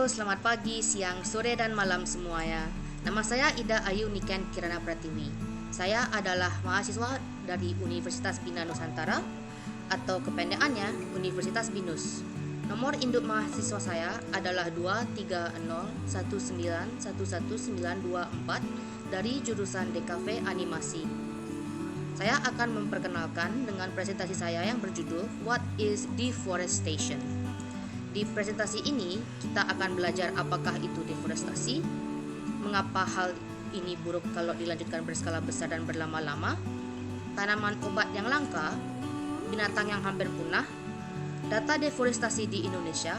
Halo, selamat pagi, siang, sore, dan malam semuanya. Nama saya Ida Ayu Niken Kirana Pratiwi. Saya adalah mahasiswa dari Universitas Bina Nusantara atau kependekannya Universitas BINUS. Nomor induk mahasiswa saya adalah 23019111924 dari jurusan DKV Animasi. Saya akan memperkenalkan dengan presentasi saya yang berjudul What is Deforestation? Di presentasi ini, kita akan belajar apakah itu deforestasi, mengapa hal ini buruk kalau dilanjutkan berskala besar dan berlama-lama, tanaman obat yang langka, binatang yang hampir punah, data deforestasi di Indonesia,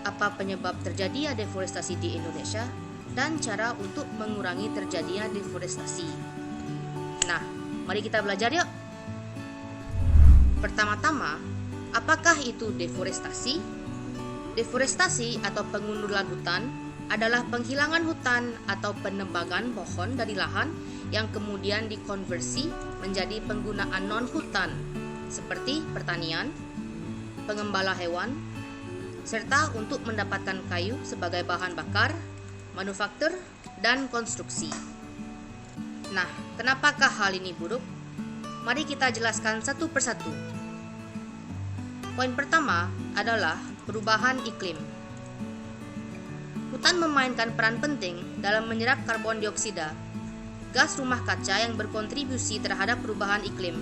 apa penyebab terjadinya deforestasi di Indonesia, dan cara untuk mengurangi terjadinya deforestasi. Nah, mari kita belajar yuk. Pertama-tama, apakah itu deforestasi? Deforestasi atau pengunduran hutan adalah penghilangan hutan atau penebangan pohon dari lahan yang kemudian dikonversi menjadi penggunaan non-hutan seperti pertanian, pengembala hewan, serta untuk mendapatkan kayu sebagai bahan bakar, manufaktur, dan konstruksi. Nah, kenapakah hal ini buruk? Mari kita jelaskan satu persatu. Poin pertama adalah perubahan iklim. Hutan memainkan peran penting dalam menyerap karbon dioksida, gas rumah kaca yang berkontribusi terhadap perubahan iklim.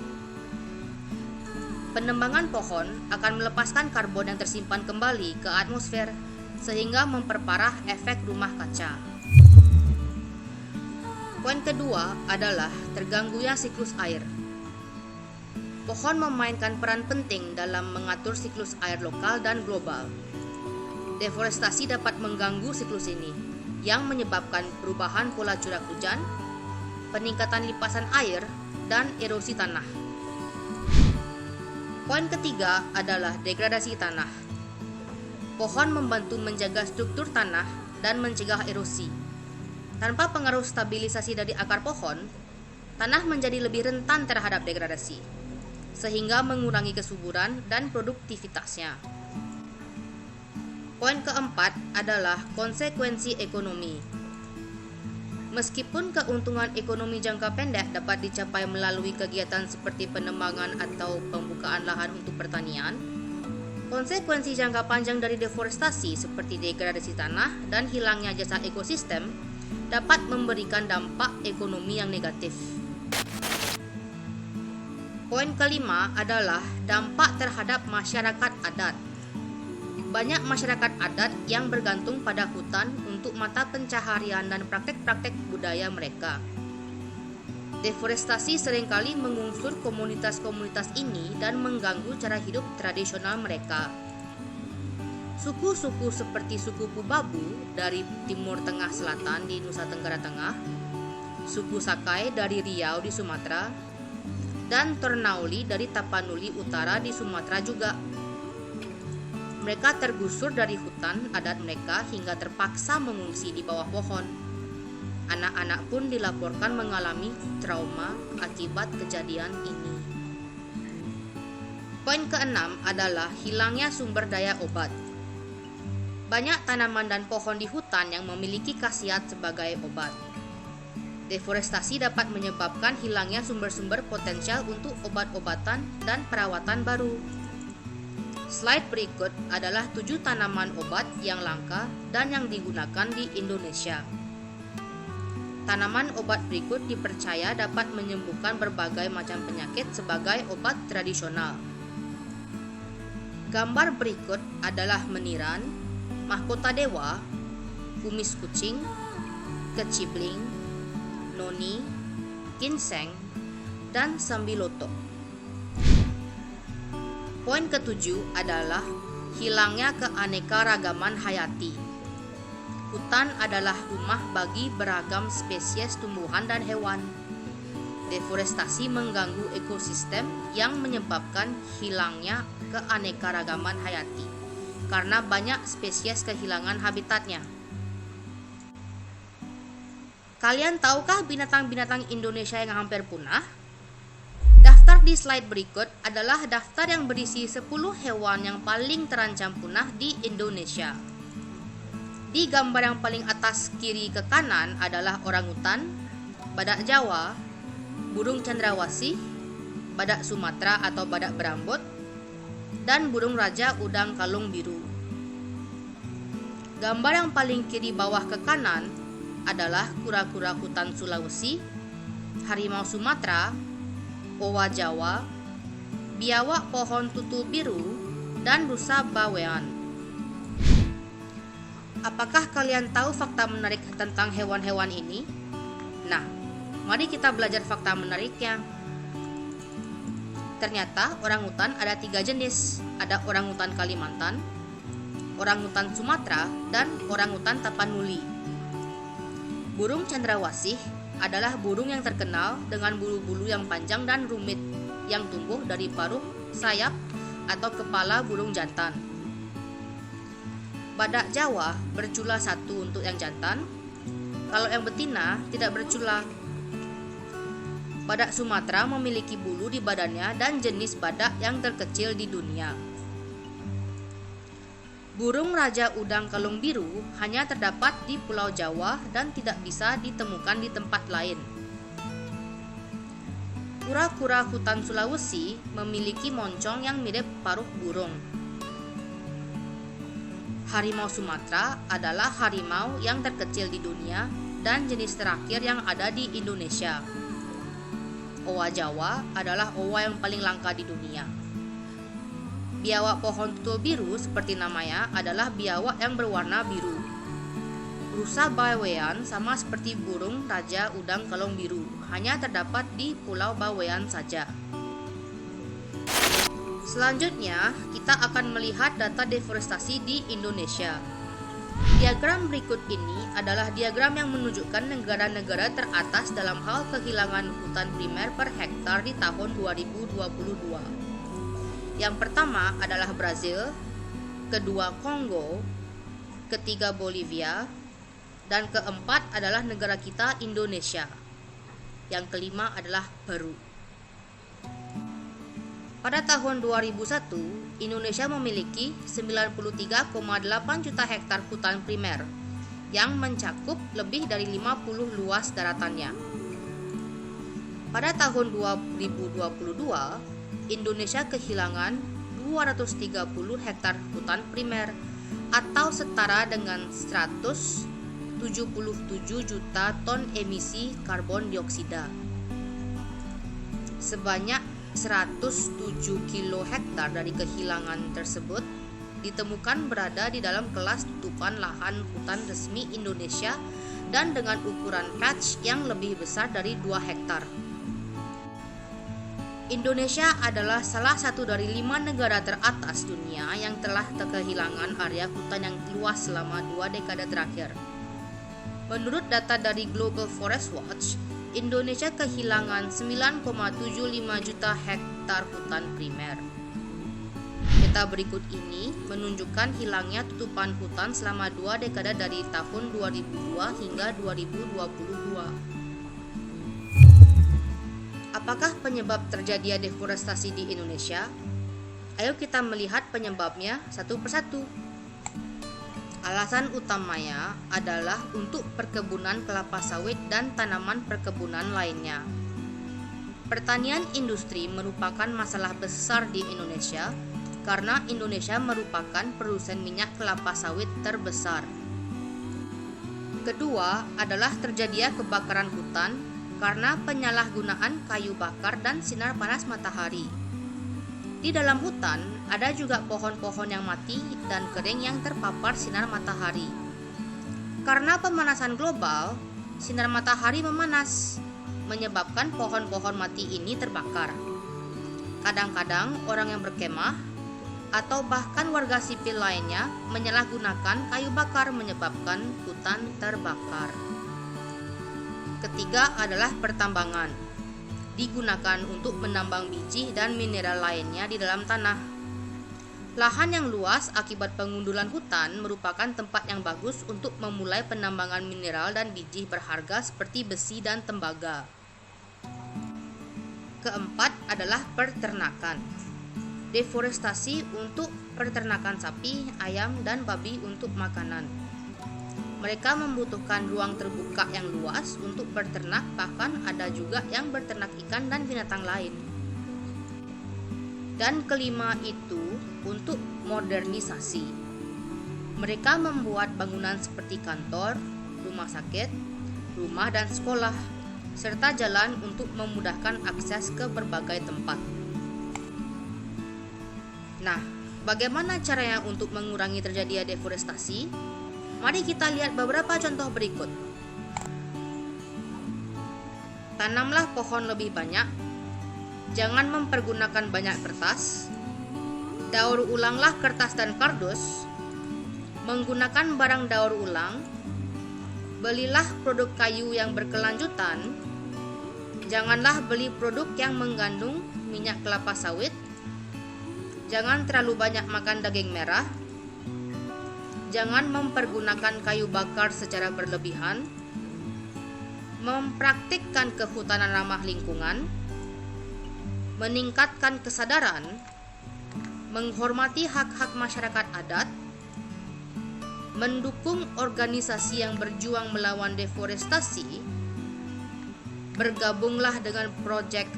Penebangan pohon akan melepaskan karbon yang tersimpan kembali ke atmosfer sehingga memperparah efek rumah kaca. Poin kedua adalah terganggunya siklus air. Pohon memainkan peran penting dalam mengatur siklus air lokal dan global. Deforestasi dapat mengganggu siklus ini, yang menyebabkan perubahan pola curah hujan, peningkatan limpasan air, dan erosi tanah. Poin ketiga adalah degradasi tanah. Pohon membantu menjaga struktur tanah dan mencegah erosi. Tanpa pengaruh stabilisasi dari akar pohon, tanah menjadi lebih rentan terhadap degradasi, sehingga mengurangi kesuburan dan produktivitasnya. Poin keempat adalah konsekuensi ekonomi. Meskipun keuntungan ekonomi jangka pendek dapat dicapai melalui kegiatan seperti penebangan atau pembukaan lahan untuk pertanian, konsekuensi jangka panjang dari deforestasi seperti degradasi tanah dan hilangnya jasa ekosistem dapat memberikan dampak ekonomi yang negatif. Poin kelima adalah dampak terhadap masyarakat adat. Banyak masyarakat adat yang bergantung pada hutan untuk mata pencaharian dan praktek-praktek budaya mereka. Deforestasi seringkali mengusir komunitas-komunitas ini dan mengganggu cara hidup tradisional mereka. Suku-suku seperti suku Pubabu dari Timur Tengah Selatan di Nusa Tenggara Tengah, suku Sakai dari Riau di Sumatera, dan Tornauli dari Tapanuli Utara di Sumatera juga. Mereka tergusur dari hutan adat mereka hingga terpaksa mengungsi di bawah pohon. Anak-anak pun dilaporkan mengalami trauma akibat kejadian ini. Poin keenam adalah hilangnya sumber daya obat. Banyak tanaman dan pohon di hutan yang memiliki khasiat sebagai obat. Deforestasi dapat menyebabkan hilangnya sumber-sumber potensial untuk obat-obatan dan perawatan baru. Slide berikut adalah 7 tanaman obat yang langka dan yang digunakan di Indonesia. Tanaman obat berikut dipercaya dapat menyembuhkan berbagai macam penyakit sebagai obat tradisional. Gambar berikut adalah meniran, mahkota dewa, kumis kucing, kecibling, noni, ginseng, dan sambiloto. Poin ketujuh adalah hilangnya keanekaragaman hayati. Hutan adalah rumah bagi beragam spesies tumbuhan dan hewan. Deforestasi mengganggu ekosistem yang menyebabkan hilangnya keanekaragaman hayati karena banyak spesies kehilangan habitatnya. Kalian tahukah binatang-binatang Indonesia yang hampir punah? Daftar di slide berikut adalah daftar yang berisi 10 hewan yang paling terancam punah di Indonesia. Di gambar yang paling atas kiri ke kanan adalah orangutan, badak Jawa, burung cendrawasih, badak Sumatera atau badak berambut, dan burung raja udang kalung biru. Gambar yang paling kiri bawah ke kanan adalah kura-kura hutan Sulawesi, harimau Sumatera, owa Jawa, biawak pohon tutul biru, dan rusa bawean. Apakah kalian tahu fakta menarik tentang hewan-hewan ini? Nah, mari kita belajar fakta menariknya. Ternyata orangutan ada 3 jenis. Ada orangutan Kalimantan, orangutan Sumatera, dan orangutan Tapanuli. Burung cendrawasih adalah burung yang terkenal dengan bulu-bulu yang panjang dan rumit yang tumbuh dari paruh, sayap, atau kepala burung jantan. Badak Jawa bercula 1 untuk yang jantan, kalau yang betina tidak bercula. Badak Sumatera memiliki bulu di badannya dan jenis badak yang terkecil di dunia. Burung raja udang kalung biru hanya terdapat di Pulau Jawa dan tidak bisa ditemukan di tempat lain. Kura-kura hutan Sulawesi memiliki moncong yang mirip paruh burung. Harimau Sumatera adalah harimau yang terkecil di dunia dan jenis terakhir yang ada di Indonesia. Owa Jawa adalah owa yang paling langka di dunia. Biawak pohon tutul biru seperti namanya adalah biawak yang berwarna biru. Rusa bawean sama seperti burung raja udang kalung biru, hanya terdapat di Pulau Bawean saja. Selanjutnya, kita akan melihat data deforestasi di Indonesia. Diagram berikut ini adalah diagram yang menunjukkan negara-negara teratas dalam hal kehilangan hutan primer per hektar di tahun 2022. Yang pertama adalah Brazil, kedua Kongo, ketiga Bolivia, dan keempat adalah negara kita Indonesia. Yang kelima adalah Peru. Pada tahun 2001, Indonesia memiliki 93,8 juta hektar hutan primer yang mencakup lebih dari 50 luas daratannya. Pada tahun 2022, Indonesia kehilangan 230 hektar hutan primer atau setara dengan 177 juta ton emisi karbon dioksida. Sebanyak 107 kilo hektar dari kehilangan tersebut ditemukan berada di dalam kelas tutupan lahan hutan resmi Indonesia dan dengan ukuran patch yang lebih besar dari 2 hektar. Indonesia adalah salah satu dari 5 negara teratas dunia yang telah kehilangan area hutan yang luas selama 2 dekade terakhir. Menurut data dari Global Forest Watch, Indonesia kehilangan 9,75 juta hektar hutan primer. Data berikut ini menunjukkan hilangnya tutupan hutan selama 2 dekade dari tahun 2002 hingga 2022. Apakah penyebab terjadinya deforestasi di Indonesia? Ayo kita melihat penyebabnya satu persatu. Alasan utamanya adalah untuk perkebunan kelapa sawit dan tanaman perkebunan lainnya. Pertanian industri merupakan masalah besar di Indonesia karena Indonesia merupakan produsen minyak kelapa sawit terbesar. Kedua adalah terjadinya kebakaran hutan karena penyalahgunaan kayu bakar dan sinar panas matahari. Di dalam hutan ada juga pohon-pohon yang mati dan kering yang terpapar sinar matahari. Karena pemanasan global, sinar matahari memanas, menyebabkan pohon-pohon mati ini terbakar. Kadang-kadang orang yang berkemah atau bahkan warga sipil lainnya menyalahgunakan kayu bakar menyebabkan hutan terbakar. Ketiga adalah pertambangan. Digunakan untuk menambang biji dan mineral lainnya di dalam tanah. Lahan yang luas akibat pengundulan hutan merupakan tempat yang bagus untuk memulai penambangan mineral dan biji berharga seperti besi dan tembaga. Keempat adalah peternakan. Deforestasi untuk peternakan sapi, ayam, dan babi untuk makanan. mereka membutuhkan ruang terbuka yang luas untuk berternak, bahkan ada juga yang berternak ikan dan binatang lain. Dan kelima itu untuk modernisasi. Mereka membuat bangunan seperti kantor, rumah sakit, rumah dan sekolah, serta jalan untuk memudahkan akses ke berbagai tempat. Nah, bagaimana caranya untuk mengurangi terjadinya deforestasi? Mari kita lihat beberapa contoh berikut. Tanamlah pohon lebih banyak. Jangan mempergunakan banyak kertas. Daur ulanglah kertas dan kardus. Menggunakan barang daur ulang. Belilah produk kayu yang berkelanjutan. Janganlah beli produk yang mengandung minyak kelapa sawit. Jangan terlalu banyak makan daging merah. Jangan mempergunakan kayu bakar secara berlebihan. Mempraktikkan kehutanan ramah lingkungan. Meningkatkan kesadaran. Menghormati hak-hak masyarakat adat. Mendukung organisasi yang berjuang melawan deforestasi. Bergabunglah dengan proyek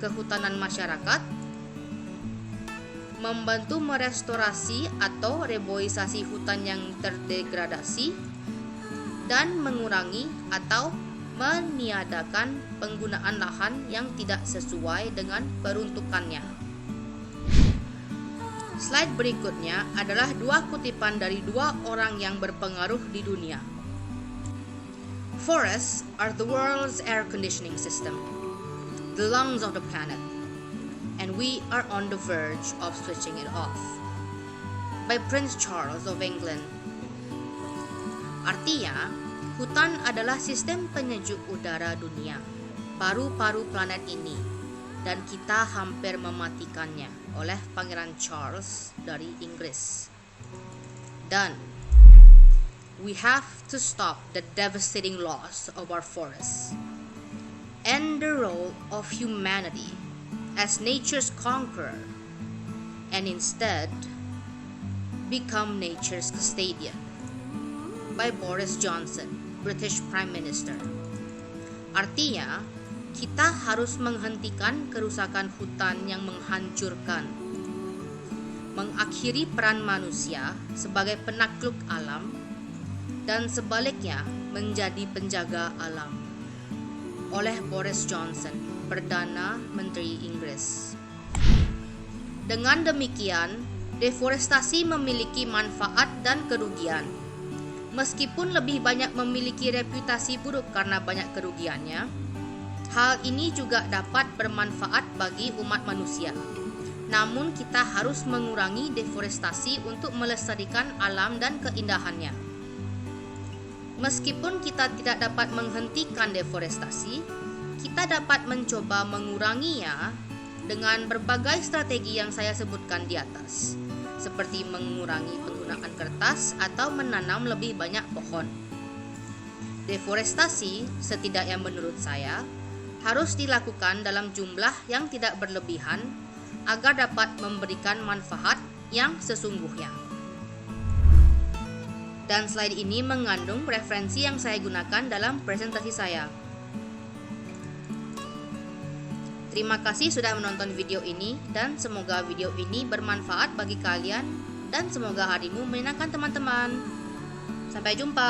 kehutanan masyarakat. Membantu merestorasi atau reboisasi hutan yang terdegradasi, dan mengurangi atau meniadakan penggunaan lahan yang tidak sesuai dengan peruntukannya. Slide berikutnya adalah dua kutipan dari dua orang yang berpengaruh di dunia. Forests are the world's air conditioning system, the lungs of the planet, and we are on the verge of switching it off. By Prince Charles of England. Artinya, hutan adalah sistem penyejuk udara dunia, paru-paru planet ini, dan kita hampir mematikannya, oleh Pangeran Charles dari Inggris. Dan we have to stop the devastating loss of our forests, and the role of humanity as nature's conqueror, and instead become nature's custodian. By Boris Johnson, British Prime Minister. Artinya, kita harus menghentikan kerusakan hutan yang menghancurkan, mengakhiri peran manusia sebagai penakluk alam, dan sebaliknya menjadi penjaga alam. Oleh Boris Johnson, Perdana Menteri Inggris. Dengan demikian, deforestasi memiliki manfaat dan kerugian. Meskipun lebih banyak memiliki reputasi buruk karena banyak kerugiannya, hal ini juga dapat bermanfaat bagi umat manusia. Namun kita harus mengurangi deforestasi untuk melestarikan alam dan keindahannya. Meskipun kita tidak dapat menghentikan deforestasi, kita dapat mencoba menguranginya dengan berbagai strategi yang saya sebutkan di atas, seperti mengurangi penggunaan kertas atau menanam lebih banyak pohon. Deforestasi, setidaknya menurut saya, harus dilakukan dalam jumlah yang tidak berlebihan agar dapat memberikan manfaat yang sesungguhnya. Dan slide ini mengandung referensi yang saya gunakan dalam presentasi saya. Terima kasih sudah menonton video ini, dan semoga video ini bermanfaat bagi kalian, dan semoga harimu menyenangkan teman-teman. Sampai jumpa.